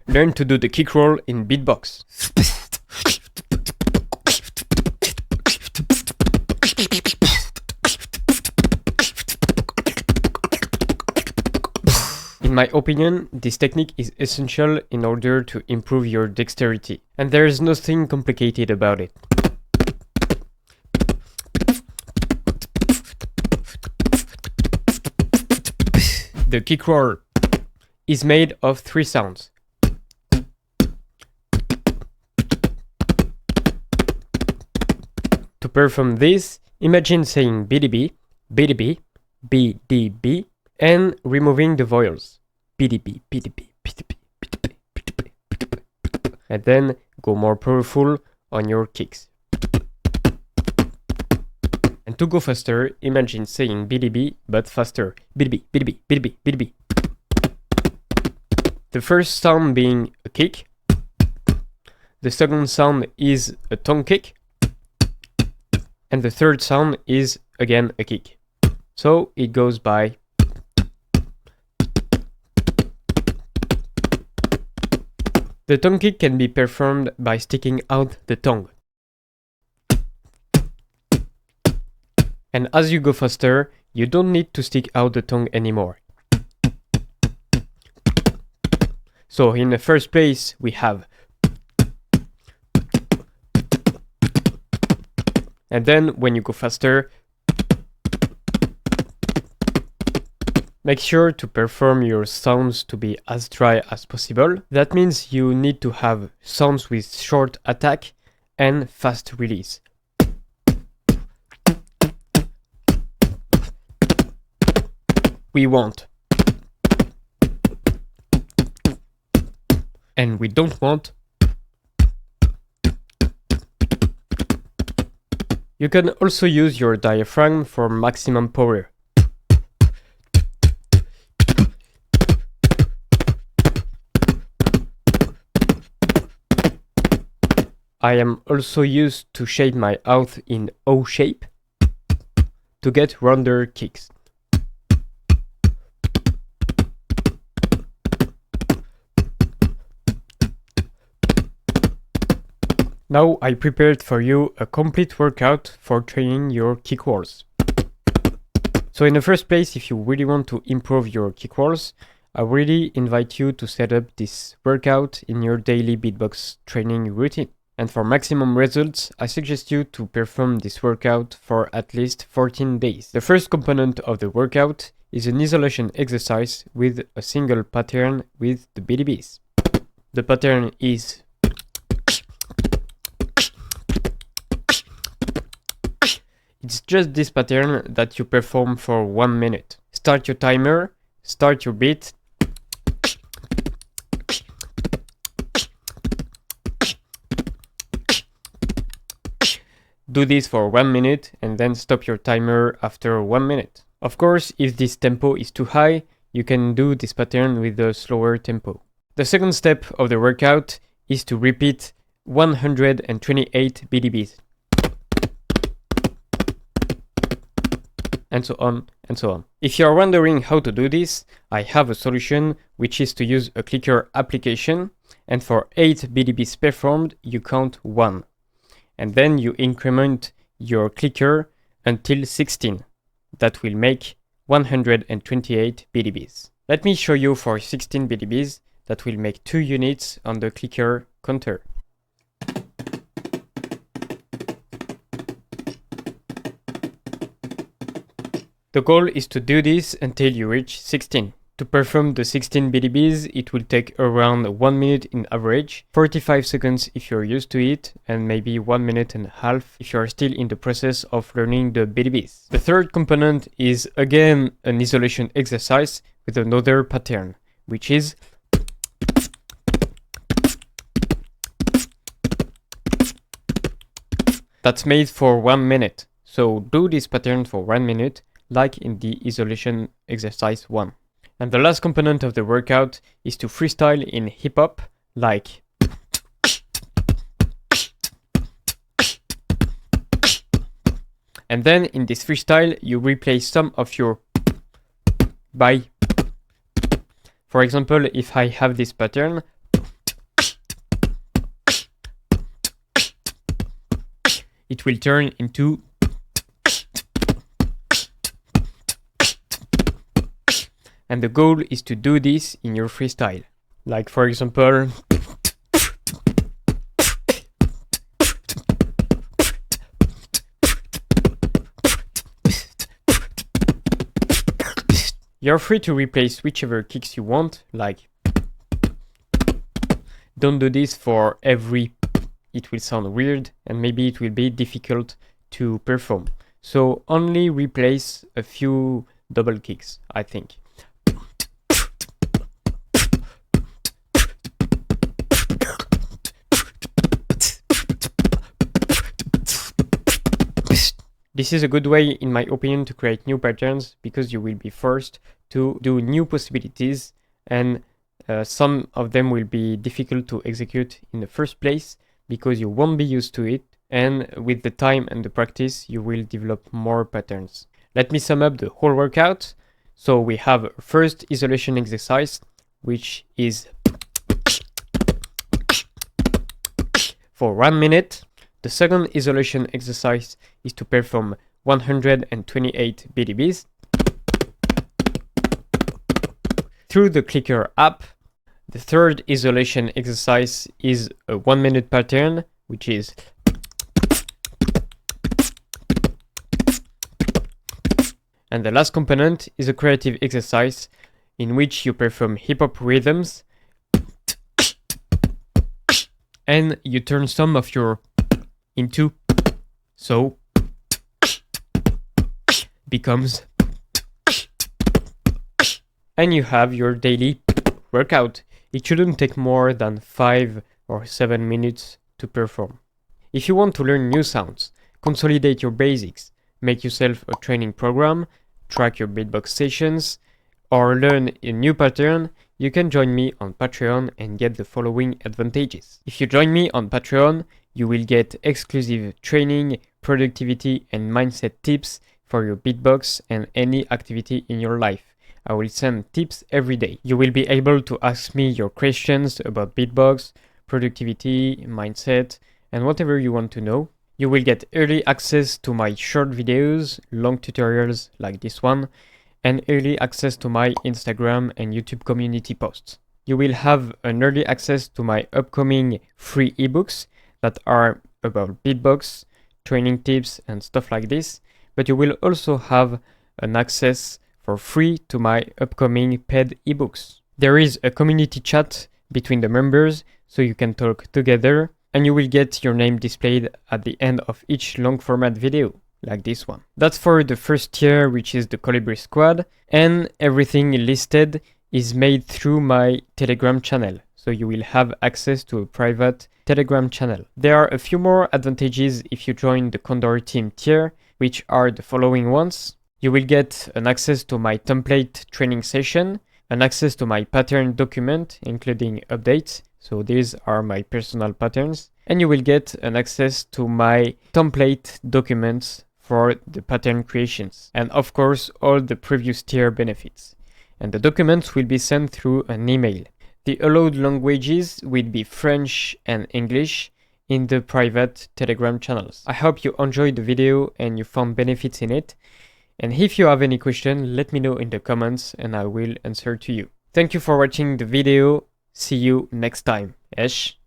learn to do the kick roll in Beatbox. In my opinion, this technique is essential in order to improve your dexterity, and there is nothing complicated about it. The kick roll is made of 3 sounds. To perform this, imagine saying BDB, BDB, BDB, and removing the vowels. BDB, BDB, BDB, BDB, BDB, BDB, and then go more powerful on your kicks. And to go faster, imagine saying BDB but faster. BDB, BDB, BDB, BDB. The first sound being a kick. The second sound is a tongue kick. And the third sound is again a kick. So it goes by. The tongue kick can be performed by sticking out the tongue. And as you go faster, you don't need to stick out the tongue anymore. So in the first place, we have. And then when you go faster, make sure to perform your sounds to be as dry as possible. That means you need to have sounds with short attack and fast release. We want. And we don't want. You can also use your diaphragm for maximum power. I am also used to shape my mouth in O shape to get rounder kicks. Now I prepared for you a complete workout for training your kick rolls. So in the first place, if you really want to improve your kick rolls, I really invite you to set up this workout in your daily beatbox training routine. And for maximum results, I suggest you to perform this workout for at least 14 days. The first component of the workout is an isolation exercise with a single pattern with the BDBs. The pattern is it's just this pattern that you perform for 1 minute. Start your timer, start your beat. Do this for 1 minute and then stop your timer after 1 minute. Of course, if this tempo is too high, you can do this pattern with a slower tempo. The second step of the workout is to repeat 128 BDBs. And so on, and so on. If you are wondering how to do this, I have a solution, which is to use a clicker application, and for 8 BDBs performed, you count 1. And then you increment your clicker until 16. That will make 128 BDBs. Let me show you for 16 BDBs, that will make 2 units on the clicker counter. The goal is to do this until you reach 16. To perform the 16 BDBs, it will take around 1 minute in average, 45 seconds if you're used to it, and maybe 1 minute and a half if you're still in the process of learning the BDBs. The third component is again an isolation exercise with another pattern, which is that's made for 1 minute. So do this pattern for 1 minute, like in the isolation exercise 1. And the last component of the workout is to freestyle in hip hop, like and then in this freestyle you replace some of your by. For example, if I have this pattern, it will turn into and the goal is to do this in your freestyle. Like for example, you're free to replace whichever kicks you want, like don't do this for every, it will sound weird and maybe it will be difficult to perform. So only replace a few double kicks, I think. This is a good way, in my opinion, to create new patterns because you will be forced to do new possibilities and some of them will be difficult to execute in the first place because you won't be used to it, and with the time and the practice you will develop more patterns. Let me sum up the whole workout. So we have first isolation exercise, which is for 1 minute. The second isolation exercise is to perform 128 BDBs through the clicker app. The third isolation exercise is a 1 minute pattern, which is and the last component is a creative exercise in which you perform hip-hop rhythms and you turn some of your into so becomes and you have your daily workout. It shouldn't take more than 5 or 7 minutes to perform. If you want to learn new sounds, consolidate your basics, make yourself a training program, track your beatbox sessions, or learn a new pattern, you can join me on Patreon and get the following advantages. If you join me on Patreon, you will get exclusive training, productivity, and mindset tips for your beatbox and any activity in your life. I will send tips every day. You will be able to ask me your questions about beatbox, productivity, mindset, and whatever you want to know. You will get early access to my short videos, long tutorials like this one, and early access to my Instagram and YouTube community posts. You will have an early access to my upcoming free ebooks that are about beatbox, training tips, and stuff like this, but you will also have an access for free to my upcoming paid ebooks. There is a community chat between the members so you can talk together, and you will get your name displayed at the end of each long format video, like this one. That's for the first tier, which is the Colibri Squad, and everything listed is made through my Telegram channel, so you will have access to a private Telegram channel. There are a few more advantages if you join the Condor Team tier, which are the following ones. You will get an access to my template training session, an access to my pattern document, including updates. So these are my personal patterns. And you will get an access to my template documents for the pattern creations. And of course, all the previous tier benefits. And the documents will be sent through an email. The allowed languages will be French and English in the private Telegram channels. I hope you enjoyed the video and you found benefits in it. And if you have any question, let me know in the comments and I will answer to you. Thank you for watching the video. See you next time. Esh.